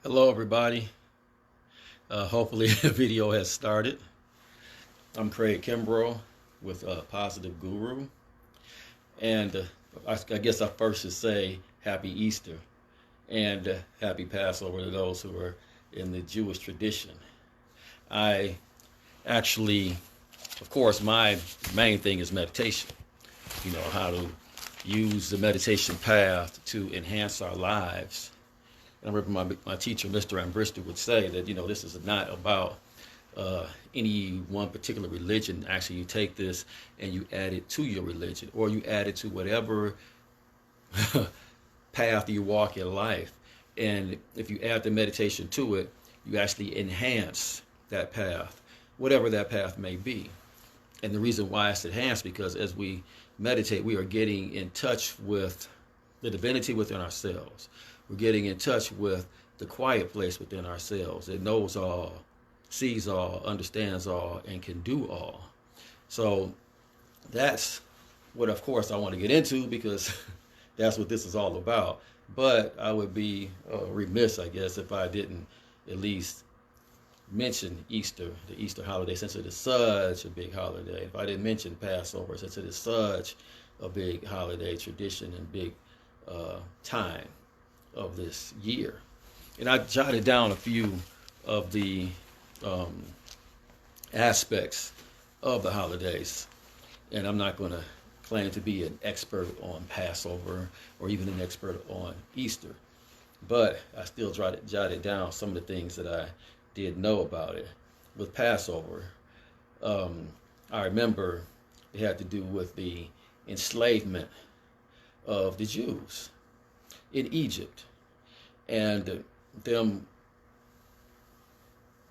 Hello everybody. Hopefully the video has started. I'm Craig Kimbrough with Positive Guru. And I guess I first should say Happy Easter and Happy Passover to those who are in the Jewish tradition. I actually, of course, my main thing is meditation. You know, how to use the meditation path to enhance our lives. I remember my teacher, Mr. Ambrister, would say that, this is not about any one particular religion. Actually, you take this and you add it to your religion, or you add it to whatever path you walk in life. And if you add the meditation to it, you actually enhance that path, whatever that path may be. And the reason why it's enhanced, because as we meditate, we are getting in touch with the divinity within ourselves. We're getting in touch with the quiet place within ourselves. It knows all, sees all, understands all, and can do all. So that's what, of course, I want to get into, because that's what this is all about. But I would be remiss, I guess, if I didn't at least mention Easter, the Easter holiday, since it is such a big holiday. If I didn't mention Passover, since it is such a big holiday tradition and big time of this year. And I jotted down a few of the aspects of the holidays. And I'm not going to claim to be an expert on Passover or even an expert on Easter. But I still jotted down some of the things that I did know about it. With Passover, I remember it had to do with the enslavement of the Jews in Egypt, and them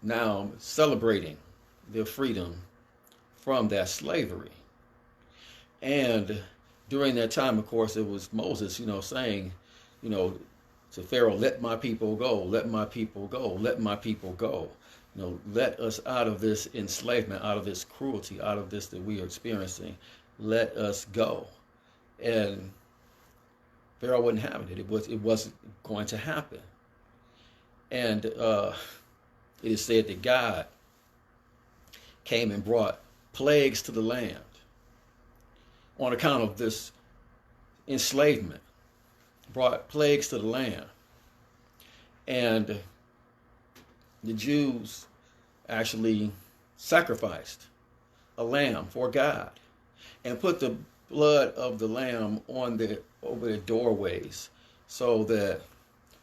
now celebrating their freedom from that slavery. And during that time, of course, it was Moses, saying, to Pharaoh, let my people go, let my people go, let my people go. Let us out of this enslavement, out of this cruelty, out of this that we are experiencing. Let us go. And Pharaoh wasn't having it. It wasn't going to happen. And it is said that God came and brought plagues to the land on account of this enslavement. Brought plagues to the land. And the Jews actually sacrificed a lamb for God and put the blood of the lamb over the doorways, so that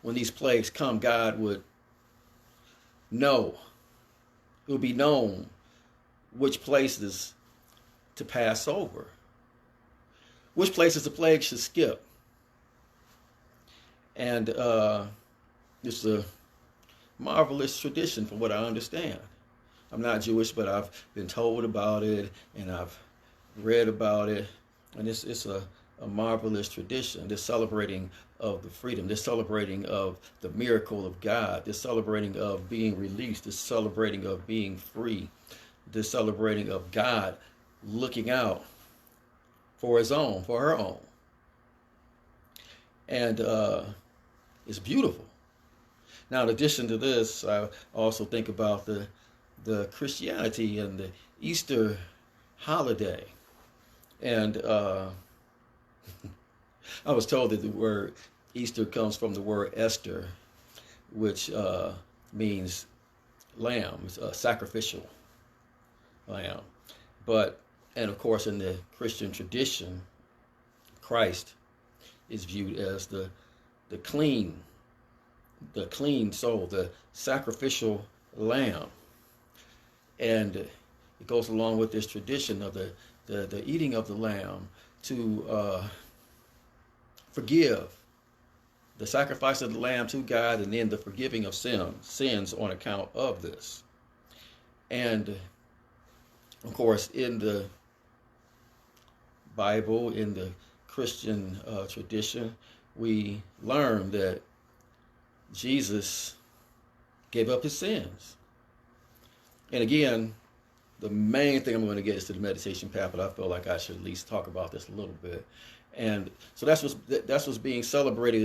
when these plagues come, God would know, it would be known which places to pass over, which places the plague should skip. And it's a marvelous tradition from what I understand. I'm not Jewish, but I've been told about it and I've read about it. And it's a marvelous tradition. This celebrating of the freedom, this celebrating of the miracle of God, this celebrating of being released, this celebrating of being free, this celebrating of God looking out for his own, for her own. And it's beautiful. Now, in addition to this, I also think about the Christianity and the Easter holiday. And I was told that the word Easter comes from the word Esther, which means lamb, it's a sacrificial lamb. And of course, in the Christian tradition, Christ is viewed as the clean soul, the sacrificial lamb. And it goes along with this tradition of the eating of the lamb to forgive, the sacrifice of the lamb to God, and then the forgiving of sins on account of this. And of course, in the Bible, in the Christian tradition, we learn that Jesus gave up his sins. And again, the main thing I'm going to get is to the meditation path, but I feel like I should at least talk about this a little bit. And so that's what's being celebrated,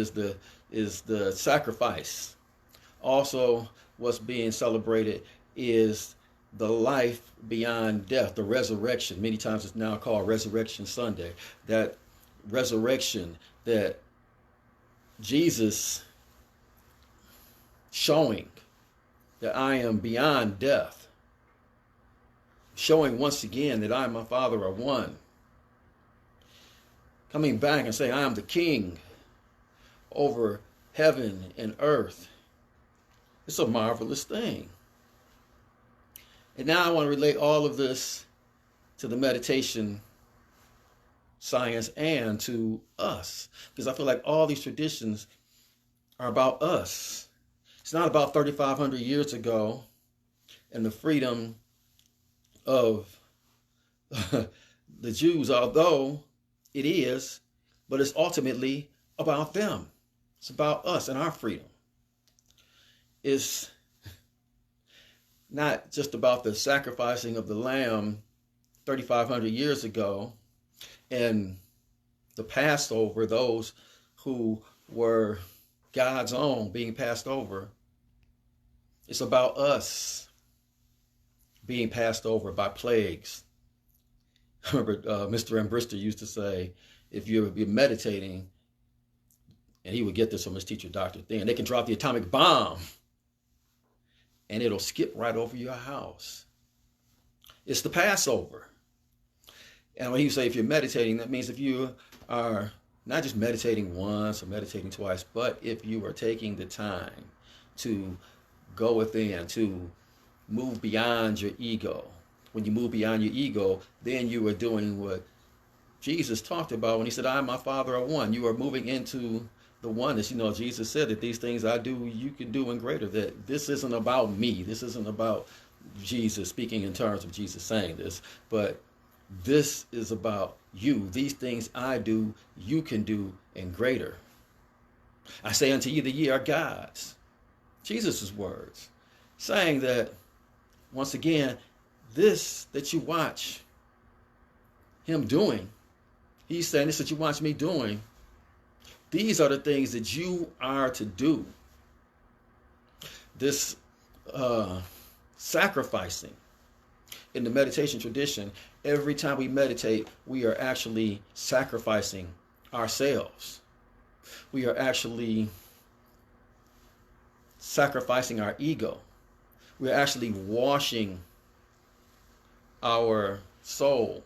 is the sacrifice Also, what's being celebrated is the life beyond death, the resurrection. Many times it's now called Resurrection Sunday. That resurrection that Jesus showing that I am beyond death, showing once again that I and my Father are one, coming back and saying I am the King over heaven and earth. It's a marvelous thing. And now I want to relate all of this to the meditation science and to us, because I feel like all these traditions are about us. It's not about 3,500 years ago and the freedom of the Jews, although it is, but it's ultimately about them. It's about us and our freedom. It's not just about the sacrificing of the lamb 3,500 years ago and the Passover, those who were God's own being passed over. It's about us being passed over by plagues. I remember Mr. Ambrister used to say, if you're meditating, and he would get this from his teacher, Dr. Thin, they can drop the atomic bomb and it'll skip right over your house. It's the Passover. And when he would say, if you're meditating, that means if you are not just meditating once or meditating twice, but if you are taking the time to go within, to move beyond your ego. When you move beyond your ego, then you are doing what Jesus talked about when he said, I and my Father are one. You are moving into the oneness. You know, Jesus said that these things I do, you can do and greater. That this isn't about me. This isn't about Jesus speaking in terms of Jesus saying this, but this is about you. These things I do, you can do and greater. I say unto you that ye are gods. Jesus' words, saying that, once again, this that you watch him doing, he's saying this that you watch me doing, these are the things that you are to do. This sacrificing in the meditation tradition, every time we meditate, we are actually sacrificing ourselves. We are actually sacrificing our ego. We're actually washing our soul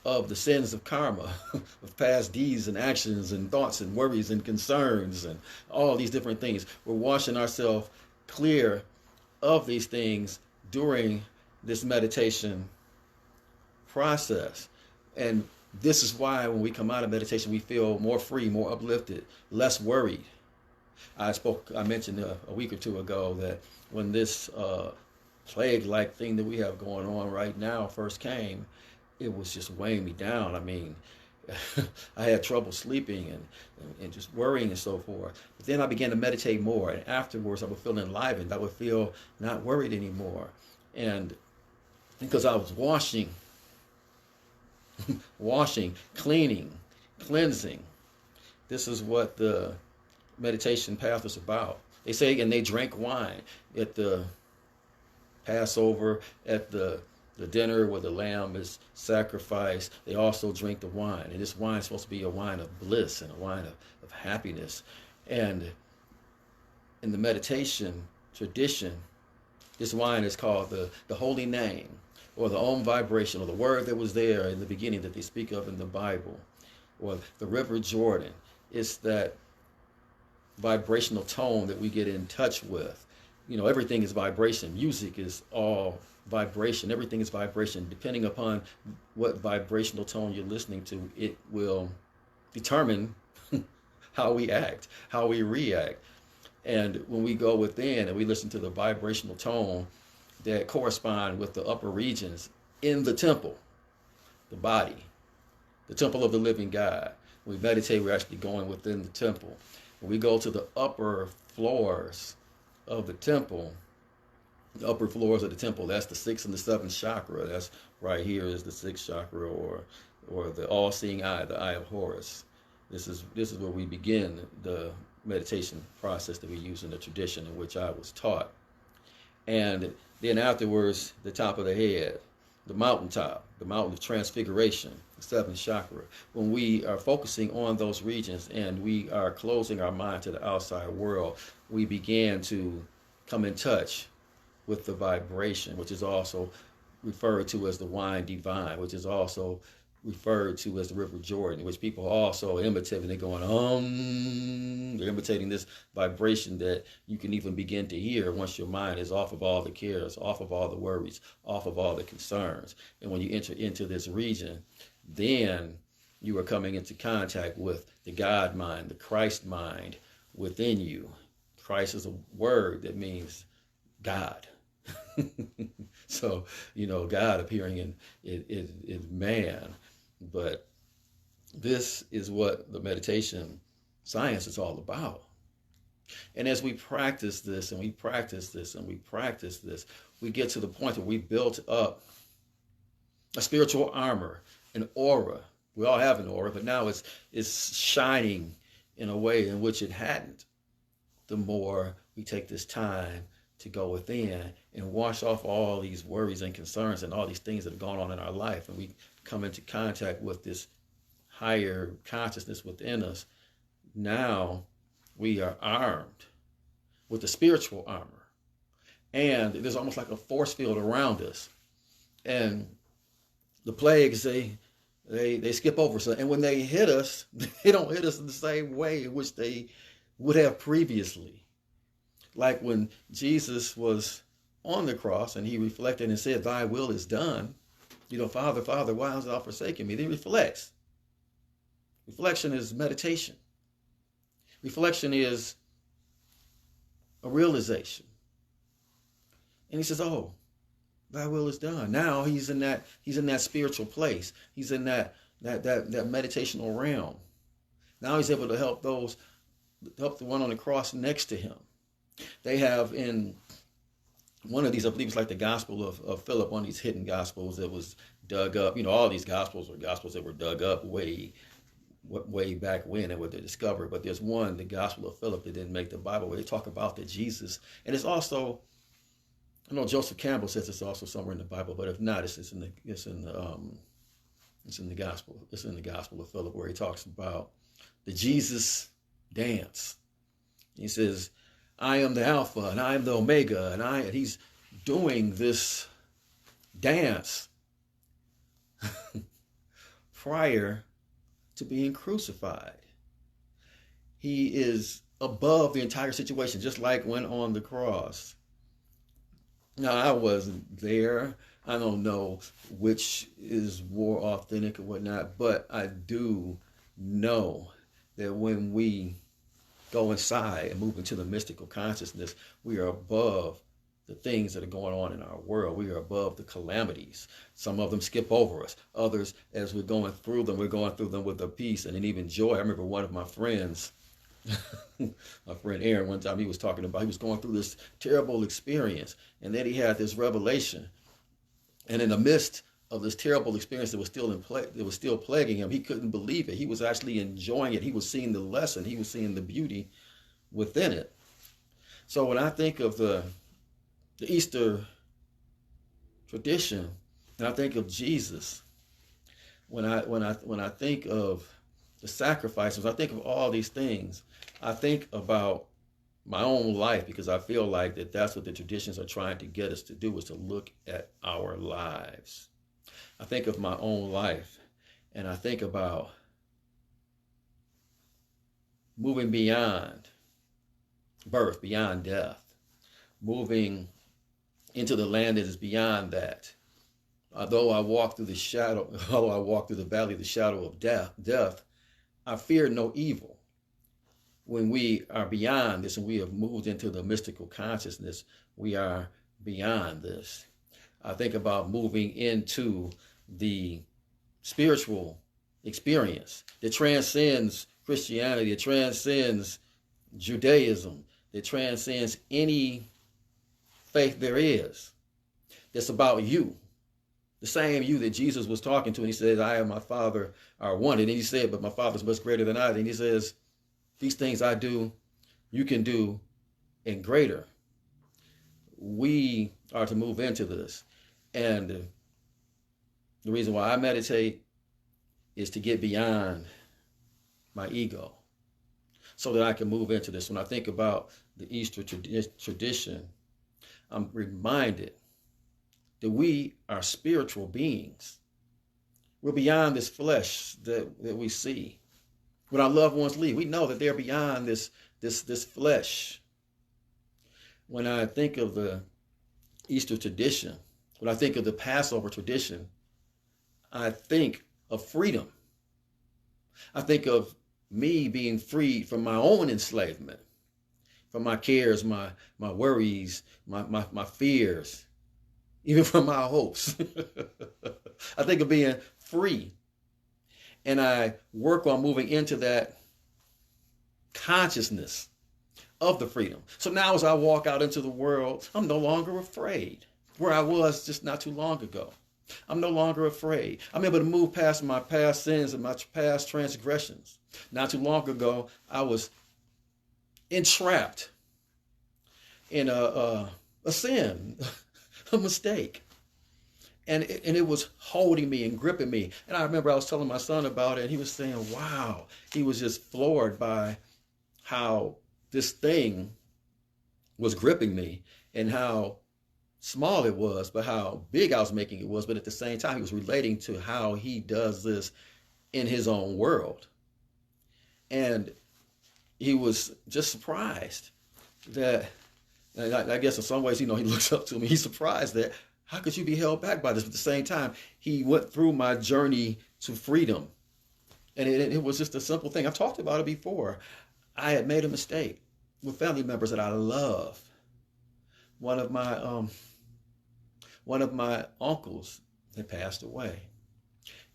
of the sins of karma, of past deeds and actions and thoughts and worries and concerns and all these different things. We're washing ourselves clear of these things during this meditation process. And this is why when we come out of meditation, we feel more free, more uplifted, less worried. I mentioned a week or two ago that when this plague-like thing that we have going on right now first came, it was just weighing me down. I mean, I had trouble sleeping and just worrying and so forth. But then I began to meditate more, and afterwards I would feel enlivened. I would feel not worried anymore. And because I was washing, cleaning, cleansing. This is what the meditation path is about. They say, and they drank wine at the Passover, at the dinner where the lamb is sacrificed. They also drink the wine. And this wine is supposed to be a wine of bliss and a wine of happiness. And in the meditation tradition, this wine is called the holy name, or the Om vibration, or the word that was there in the beginning that they speak of in the Bible, or the River Jordan. It's that vibrational tone that we get in touch with. You know, everything is vibration. Music is all vibration. Everything is vibration. Depending upon what vibrational tone you're listening to, it will determine how we act, how we react. And when we go within and we listen to the vibrational tone that correspond with the upper regions in the temple, the body, the temple of the living God. When we meditate, we're actually going within the temple. When we go to the upper floors of the temple, the upper floors of the temple, that's the 6th and the 7th chakra. That's right here is the 6th chakra, or the all-seeing eye, the eye of Horus. This is where we begin the meditation process that we use in the tradition in which I was taught. And then afterwards, the top of the head, the mountaintop, the mountain of transfiguration, the seventh chakra. When we are focusing on those regions and we are closing our mind to the outside world, we begin to come in touch with the vibration, which is also referred to as the wine divine, which is also referred to as the River Jordan, which people also imitate, and they're going, they're imitating this vibration that you can even begin to hear once your mind is off of all the cares, off of all the worries, off of all the concerns. And when you enter into this region, then you are coming into contact with the God mind, the Christ mind within you. Christ is a word that means God. So, God appearing in man. But this is what the meditation science is all about. And as we practice this, and we practice this, and we practice this, we get to the point where we built up a spiritual armor, an aura. We all have an aura, but now it's shining in a way in which it hadn't. The more we take this time to go within and wash off all these worries and concerns and all these things that have gone on in our life, and we come into contact with this higher consciousness within us, now we are armed with the spiritual armor. And there's almost like a force field around us. And the plagues, they skip over us. And when they hit us, they don't hit us in the same way in which they would have previously. Like when Jesus was on the cross and he reflected and said, "Thy will is done." Father, Father, why hast thou forsaken me? Then he reflects. Reflection is meditation. Reflection is a realization. And he says, "Oh, thy will is done." Now he's in that spiritual place. He's in that meditational realm. Now he's able to help the one on the cross next to him. They have in one of these, I believe it's like the Gospel of Philip, one of these hidden Gospels that was dug up. All these Gospels are Gospels that were dug up way back when and were discovered. But there's one, the Gospel of Philip, that didn't make the Bible, where they talk about that Jesus, and it's also, I know Joseph Campbell says it's also somewhere in the Bible, but if not, it's in the Gospel. It's in the Gospel of Philip, where he talks about the Jesus dance. He says, "I am the Alpha and I am the Omega," and he's doing this dance prior to being crucified. He is above the entire situation, just like when on the cross. Now, I wasn't there. I don't know which is more authentic or whatnot, but I do know that when we go inside and move into the mystical consciousness, we are above the things that are going on in our world. We are above the calamities. Some of them skip over us. Others, as we're going through them with a peace and even joy. I remember one of my friends, my friend Aaron, one time he was going through this terrible experience, and then he had this revelation. And in the midst of this terrible experience that was still plaguing him, he couldn't believe it. He was actually enjoying it. He was seeing the lesson. He was seeing the beauty within it. So when I think of the Easter tradition, and I think of Jesus, when I think of the sacrifices, I think of all these things, I think about my own life, because I feel like that's what the traditions are trying to get us to do, is to look at our lives. I think of my own life, and I think about moving beyond birth, beyond death, moving into the land that is beyond that. Although I walk through the valley of the shadow of death, I fear no evil. When we are beyond this and we have moved into the mystical consciousness, we are beyond this. I think about moving into the spiritual experience that transcends Christianity, it transcends Judaism, that transcends any faith there is. That's about you. The same you that Jesus was talking to, and he says, "I and my Father are one." And then he said, "But my Father's much greater than I." And he says, "These things I do you can do and greater. We are to move into this. And the reason why I meditate is to get beyond my ego so that I can move into this. When I think about the Easter tradition, I'm reminded that we are spiritual beings. We're beyond this flesh that we see. When our loved ones leave, we know that they're beyond this flesh. When I think of the Easter tradition, when I think of the Passover tradition, I think of freedom. I think of me being freed from my own enslavement, from my cares, my worries, my fears, even from my hopes. I think of being free. And I work on moving into that consciousness of the freedom. So now as I walk out into the world, I'm no longer afraid, where I was just not too long ago. I'm no longer afraid. I'm able to move past my past sins and my past transgressions. Not too long ago, I was entrapped in a sin, a mistake. And it was holding me and gripping me. And I remember I was telling my son about it, and he was saying, wow, he was just floored by how this thing was gripping me and how small it was, but how big I was making it was. But at the same time, he was relating to how he does this in his own world. And he was just surprised that, and I guess in some ways, he looks up to me. He's surprised that, how could you be held back by this? But at the same time, he went through my journey to freedom. And it was just a simple thing. I've talked about it before. I had made a mistake with family members that I love. One of my uncles had passed away.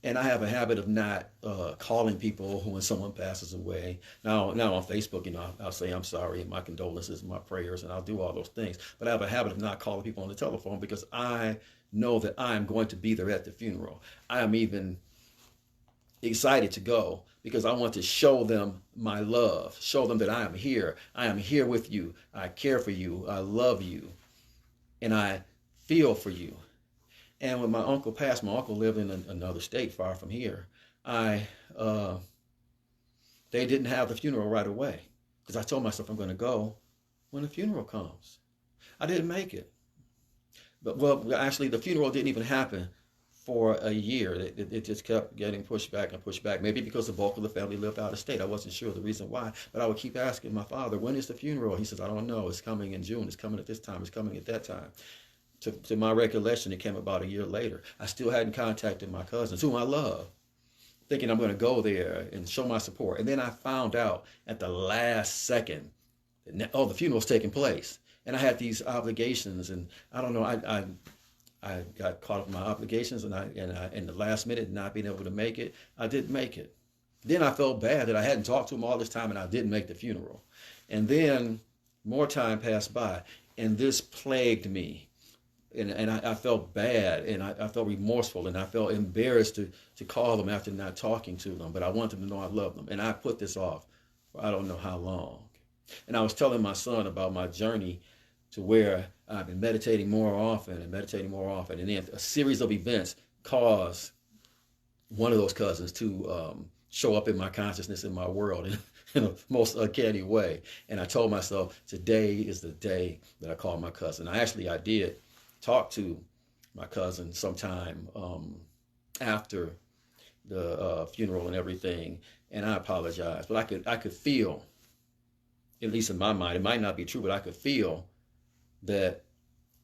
And I have a habit of not calling people when someone passes away. Now on Facebook, I'll say I'm sorry and my condolences and my prayers, and I'll do all those things. But I have a habit of not calling people on the telephone because I know that I'm going to be there at the funeral. I am even excited to go because I want to show them my love, show them that I am here. I am here with you. I care for you. I love you. And I feel for you. And when my uncle passed, my uncle lived in another state far from here. They didn't have the funeral right away because I told myself I'm going to go when the funeral comes. I didn't make it. But actually, the funeral didn't even happen for a year. It just kept getting pushed back and pushed back. Maybe because the bulk of the family lived out of state. I wasn't sure the reason why. But I would keep asking my father, when is the funeral? He says, I don't know. It's coming in June. It's coming at this time. It's coming at that time. To my recollection, it came about a year later. I still hadn't contacted my cousins, whom I love, thinking I'm going to go there and show my support. And then I found out at the last second, the funeral's taking place. And I had these obligations, and I don't know, I got caught up in my obligations, and in the last minute, not being able to make it, I didn't make it. Then I felt bad that I hadn't talked to him all this time, and I didn't make the funeral. And then more time passed by, and this plagued me. And I felt bad, and I felt remorseful, and I felt embarrassed to call them after not talking to them. But I wanted them to know I love them. And I put this off for I don't know how long. And I was telling my son about my journey to where I've been meditating more often. And then a series of events caused one of those cousins to show up in my consciousness, in my world, in a most uncanny way. And I told myself, today is the day that I call my cousin. I did talk to my cousin sometime after the funeral and everything, and I apologized. But I could feel, at least in my mind, it might not be true, but I could feel that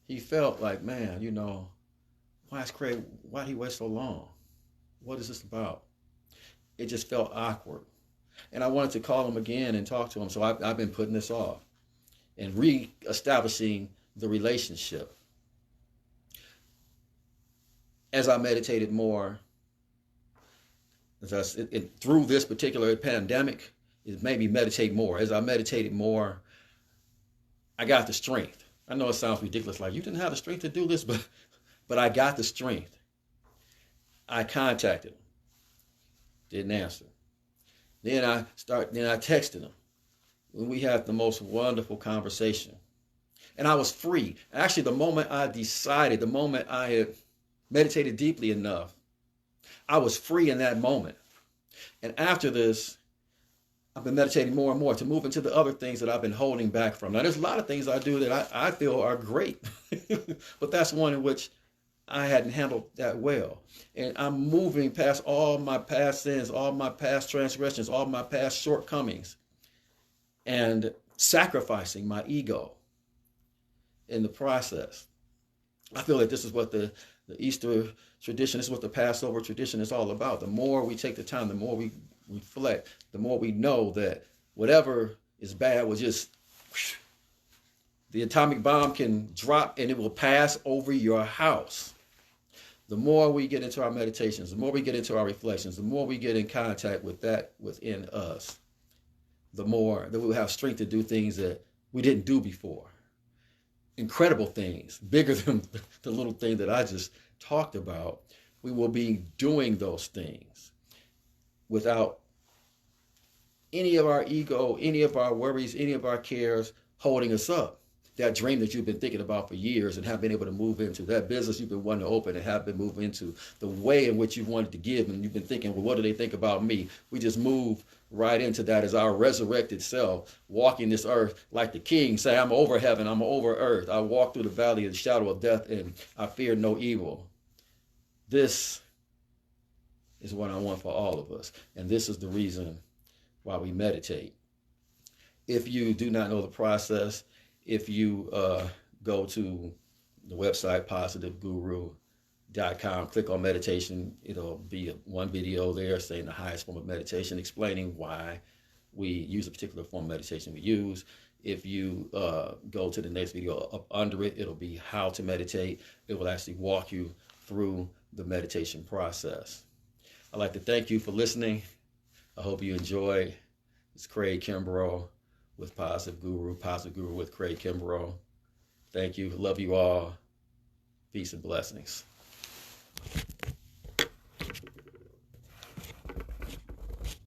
he felt like, man, why'd he wait so long? What is this about? It just felt awkward. And I wanted to call him again and talk to him, so I've been putting this off and re-establishing the relationship. As I meditated more, through this particular pandemic, it made me meditate more. As I meditated more, I got the strength. I know it sounds ridiculous, like you didn't have the strength to do this, but I got the strength. I contacted him, didn't answer. Then I texted him, when we had the most wonderful conversation. And I was free. Actually, the moment I decided, the moment I had meditated deeply enough, I was free in that moment. And after this, I've been meditating more and more to move into the other things that I've been holding back from. Now, there's a lot of things I do that I feel are great, but that's one in which I hadn't handled that well. And I'm moving past all my past sins, all my past transgressions, all my past shortcomings, and sacrificing my ego in the process. I feel that this is what the Easter tradition, this is what the Passover tradition is all about. The more we take the time, the more we reflect, the more we know that whatever is bad will just, the atomic bomb can drop and it will pass over your house. The more we get into our meditations, the more we get into our reflections, the more we get in contact with that within us, the more that we will have strength to do things that we didn't do before. Incredible things, bigger than the little thing that I just talked about. We will be doing those things without any of our ego, any of our worries, any of our cares holding us up. That dream that you've been thinking about for years and have been able to move into, that business you've been wanting to open and have been moving into, the way in which you wanted to give, and you've been thinking, well, what do they think about me? We just move right into that as our resurrected self, walking this earth like the king, say, I'm over heaven, I'm over earth. I walk through the valley of the shadow of death and I fear no evil. This is what I want for all of us. And this is the reason why we meditate. If you do not know the process, if you go to the website positiveguru.com, click on meditation, it'll be one video there saying the highest form of meditation, explaining why we use a particular form of meditation we use. If you go to the next video up under it, it'll be how to meditate. It will actually walk you through the meditation process. I'd like to thank you for listening. I hope you enjoy. It's Craig Kimbrough with Positive Guru with Craig Kimbrough. Thank you. Love you all. Peace and blessings.